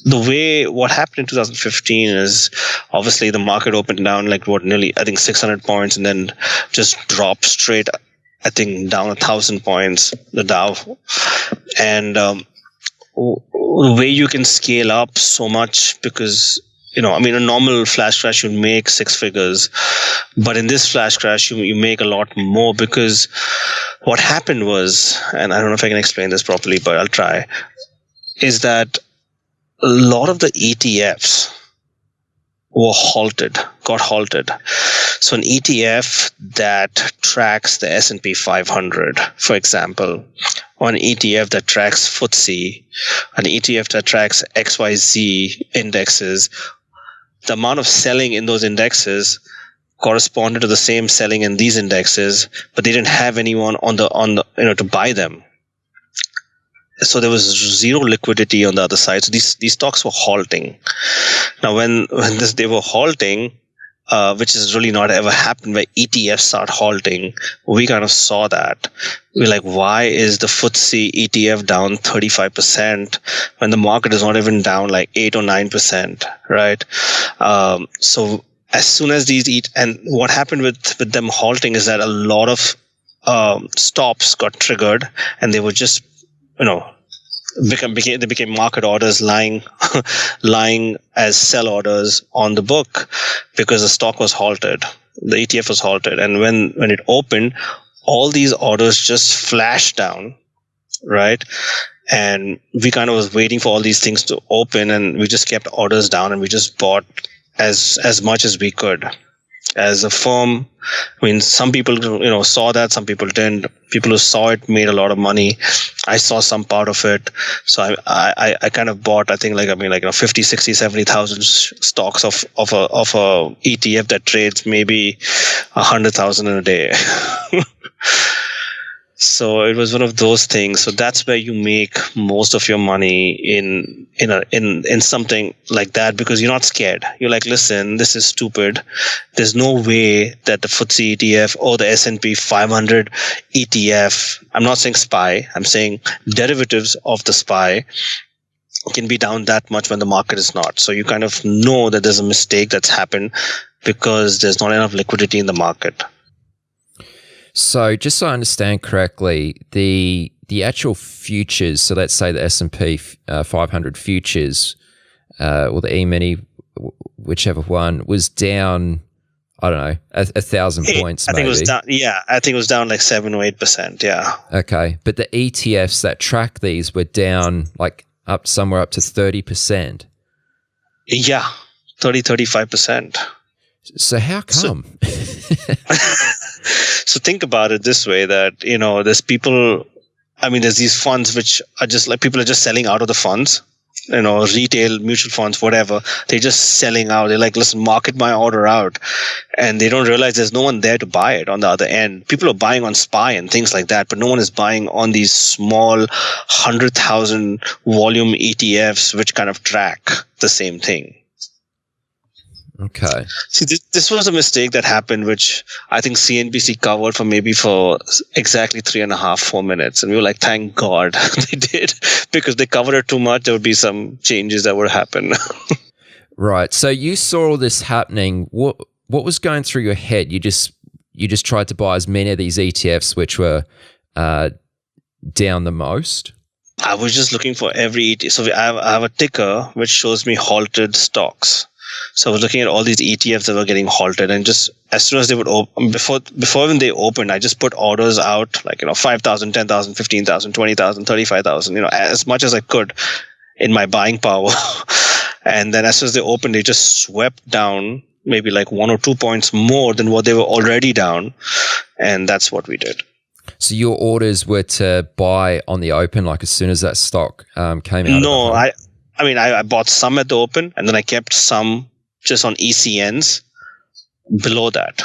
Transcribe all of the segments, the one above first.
what happened in 2015 is obviously the market opened down like nearly I think 600 points and then just dropped straight. I think down 1,000 points, the Dow, and the way you can scale up so much because I mean a normal flash crash you make six figures, but in this flash crash you make a lot more because what happened was, and I don't know if I can explain this properly, but I'll try, is that a lot of the ETFs got halted. So an ETF that tracks the S&P 500, for example, or an ETF that tracks FTSE, an ETF that tracks XYZ indexes, the amount of selling in those indexes corresponded to the same selling in these indexes, but they didn't have anyone on the to buy them. So there was zero liquidity on the other side. So these stocks were halting. Now, when they were halting, which is really not ever happened, where ETFs start halting, we kind of saw that. We're like, why is the FTSE ETF down 35% when the market is not even down like 8 or 9%, right? So as soon as and what happened with them halting is that a lot of stops got triggered, and they were just they became market orders lying as sell orders on the book because the stock was halted, the ETF was halted, and when it opened, all these orders just flashed down, right? And we kind of was waiting for all these things to open, and we just kept orders down, and we just bought as much as we could. As a firm, I mean, some people saw that, some people didn't. People who saw it made a lot of money. I saw some part of it, so I kind of bought, I think 50, 60, 70,000 stocks of a ETF that trades maybe 100,000 in a day. So it was one of those things. So that's where you make most of your money in something like that, because you're not scared. You're like, listen, this is stupid. There's no way that the FTSE ETF or the S&P 500 ETF, I'm not saying SPY, I'm saying derivatives of the SPY, can be down that much when the market is not. So you kind of know that there's a mistake that's happened because there's not enough liquidity in the market. So just so I understand correctly, the actual futures, so let's say the S&P 500 futures or the E-mini, whichever one, was down, I don't know, 1,000 points maybe. I think it was down, I think it was down like 7 or 8%, yeah. Okay, but the ETFs that track these were down like somewhere up to 30%. Yeah, 35%. So how come? So think about it this way, that, there's people, there's these funds which are just like, people are just selling out of the funds, retail, mutual funds, whatever. They're just selling out. They're like, listen, market my order out. And they don't realize there's no one there to buy it on the other end. People are buying on SPY and things like that, but no one is buying on these small 100,000 volume ETFs, which kind of track the same thing. Okay. See, this was a mistake that happened, which I think CNBC covered for exactly 3.5-4 minutes. And we were like, thank God they did, because they covered it too much. There would be some changes that would happen. Right. So you saw all this happening. What was going through your head? You just tried to buy as many of these ETFs which were down the most? I was just looking for every ETF. So I have a ticker which shows me halted stocks. So I was looking at all these ETFs that were getting halted, and just as soon as they would open, before even they opened, I just put orders out, like 5,000, 10,000, 15,000, 20,000, 35,000, as much as I could in my buying power. And then as soon as they opened, they just swept down maybe like 1 or 2 points more than what they were already down, and that's what we did. So your orders were to buy on the open, like as soon as that stock came out? No, I bought some at the open, and then I kept some just on ECNs below that,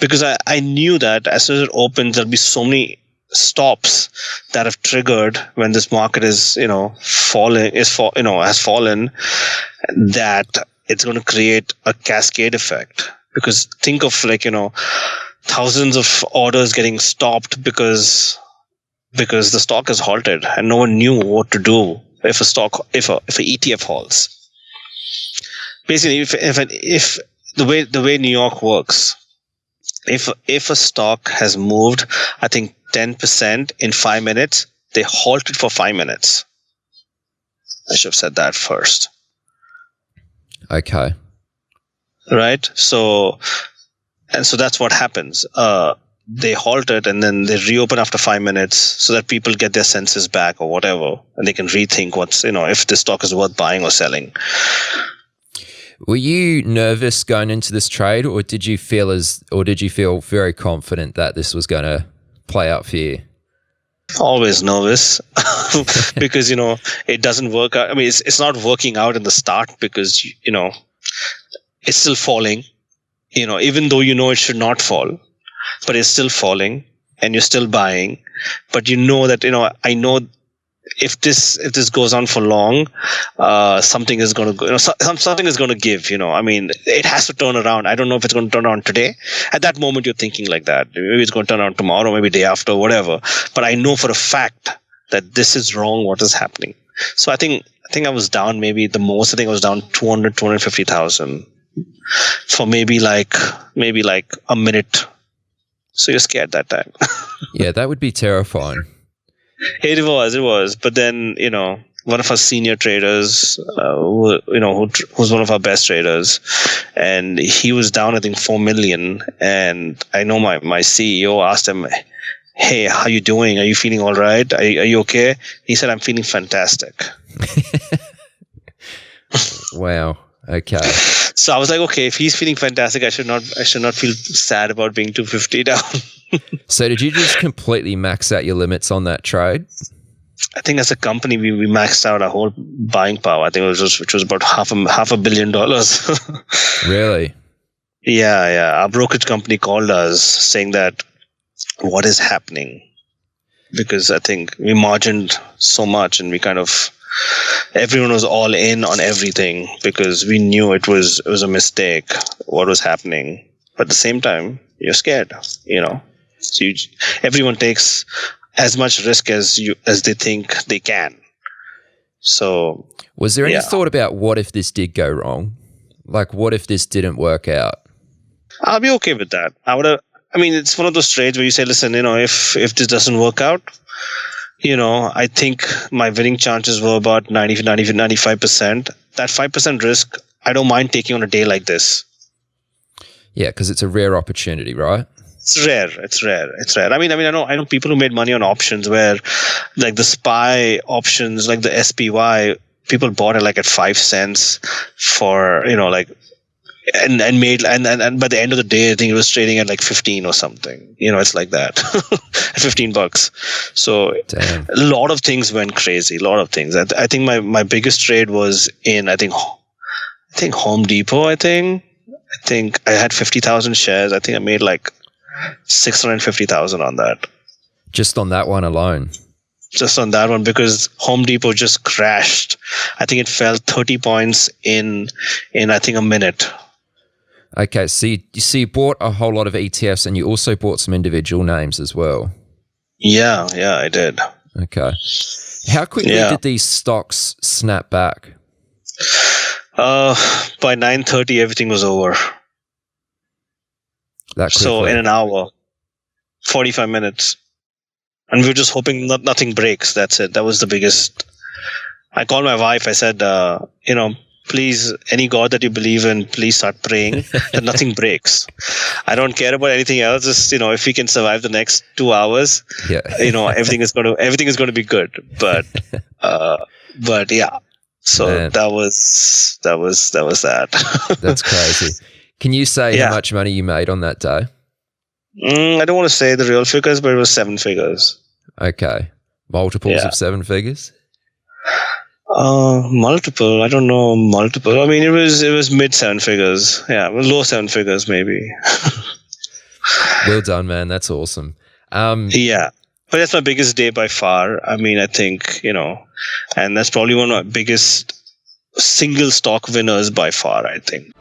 because I knew that as soon as it opens, there'll be so many stops that have triggered when this market is has fallen, that it's going to create a cascade effect. Because think of thousands of orders getting stopped because the stock is halted and no one knew what to do. if a ETF halts. Basically, if the way New York works, if a stock has moved, I think 10% in 5 minutes, they halt it for 5 minutes. I should have said that first. Okay. Right. So that's what happens. They halt it and then they reopen after 5 minutes so that people get their senses back or whatever, and they can rethink if this stock is worth buying or selling. Were you nervous going into this trade, or did you feel very confident that this was going to play out for you? Always nervous because it doesn't work out. I mean, it's not working out in the start because it's still falling. Even though it should not fall, but it's still falling, and you're still buying. But that I know if this goes on for long, something is going to go. Something is going to give. I mean, it has to turn around. I don't know if it's going to turn around today. At that moment, you're thinking like that. Maybe it's going to turn around tomorrow, maybe day after, whatever. But I know for a fact that this is wrong. What is happening? So I think I was down maybe the most. I think I was down 250,000 for maybe like a minute. So you're scared that time. Yeah, that would be terrifying. It was. But then, one of our senior traders, who's one of our best traders, and he was down, I think, 4 million. And I know my CEO asked him, "Hey, how you doing? Are you feeling all right? Are you okay?" He said, "I'm feeling fantastic." Wow. Okay. So I was like, okay, if he's feeling fantastic, I should not feel sad about being 250 down. So did you just completely max out your limits on that trade? I think as a company, we maxed out our whole buying power. I think which was about half $500 million. Really? Yeah. Our brokerage company called us saying that what is happening, because I think we margined so much and we kind of everyone was all in on everything because we knew it was a mistake what was happening. But at the same time, you're scared, So everyone takes as much risk as they think they can. So was there any thought about what if this did go wrong? Like, what if this didn't work out? I'll be okay with that. It's one of those trades where you say, listen, if this doesn't work out, I think my winning chances were about 95%. That 5% risk, I don't mind taking on a day like this. Yeah, because it's a rare opportunity, right? It's rare. I mean, I know people who made money on options where, like the SPY options, like the SPY, people bought it like at 5 cents for, and made and by the end of the day, I think it was trading at like 15 or something. It's like that, $15. So Damn. A lot of things went crazy. A lot of things. I think my biggest trade was in I think Home Depot. I think I had 50,000 shares. I think I made like 650,000 on that. Just on that one alone. Just on that one, because Home Depot just crashed. I think it fell 30 points in I think a minute. Okay, so you bought a whole lot of ETFs and you also bought some individual names as well. Yeah, I did. Okay. How quickly did these stocks snap back? By 9:30, everything was over. That quickly? So in an hour, 45 minutes. And we were just hoping nothing breaks. That's it. That was the biggest. I called my wife. I said, please, any God that you believe in, please start praying that nothing breaks. I don't care about anything else. Just, if we can survive the next 2 hours, everything is going to be good. But yeah. So man, that was that. That's crazy. Can you say how much money you made on that day? I don't want to say the real figures, but it was 7 figures. Okay. Multiples of 7 figures? Multiple. I don't know. Multiple. I mean, it was mid 7 figures. Yeah, low 7 figures maybe. Well done, man. That's awesome. Yeah. But that's my biggest day by far. I mean, I think, and that's probably one of my biggest single stock winners by far, I think.